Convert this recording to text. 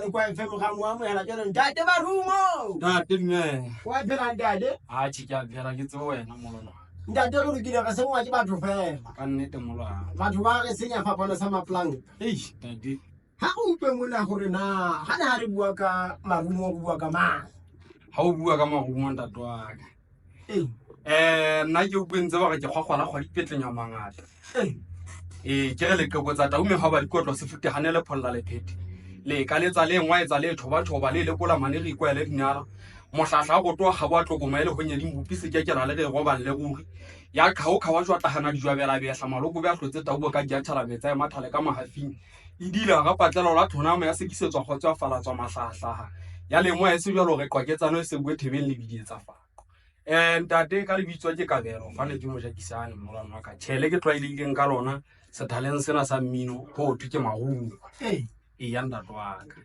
Kwa FM ga mo amohela ke re ntate Marumo. Ntate mme. Wa phela ntate? A tshi ke a phela ke tse wena mololo. Ntate re lokile ka sengwa ke batho fela. Ka nnete molwana. Batho ba re senya fapana sa maplanka. Ntate. Ha o utlwe mona gore na ha na re bua ka Marumo go bua ka mang? Ha o bua ka Marumo ntate wa ka. Nna ke o bentse ba ke kgwakgwala kgwa dipetlenya mangata. Ke re le ke botsa taume ha ba dikotlo se fute hanele pholla le phete. Le ka letsa le ngwa etsa le thoba le kola mane re ikwa le dinyara mohlahla go twa ga bwa tlokoma ile go nyedi mbupi se ke ra le re go ba le ruri ya khao wa jwa tahana dijwabela be hla maloko be a hlotse taubo ka diatshara betsa mathale ka mahafing idila ga patlelo la thona mo ya sekisetswa go tswa falatswa mahlahlaha ya le moya se jwalo re kwaketsano se bue thebeng le bidietsa fa ntate ka le bitswa ke Kabelo fa ne ke mo jakisane molwana wa ka tshele ke tlwaileng ka lona se talent sena sa mmino go thwe ke Marumo. Ya ntate wa ka.